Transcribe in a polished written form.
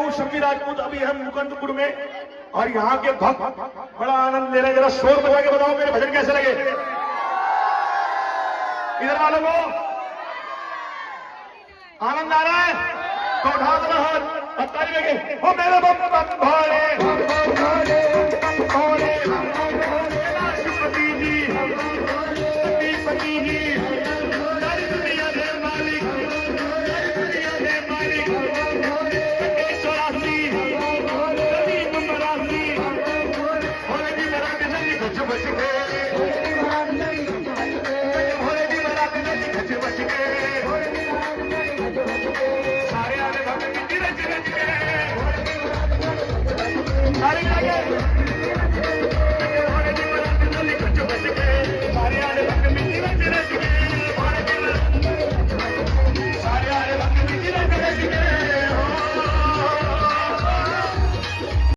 हूँ शम्मी राजपूत, अभी हम मुकुंदपुर में, और यहाँ के भक्त बड़ा आनंद ले रहे हैं। जरा शोर बजा के बताओ मेरे भजन कैसे लगे इधर वालों को? आनंद आ रहा है तो उठा दो हाथ और ताली लगे। ओ मेरे बम बम भोले भोले पति जी पति जी सारी दुनिया के मालिक दुनिया के मालिक 184 नंबर राशि भोले जी मेरा किसी कुछ बच गए भोले जी मेरा किसी कुछ बच गए सारे आने भक्त की रच रच के सारे आगे भोले जी मेरा किसी कुछ बच गए सारे आने भक्त की रच रच के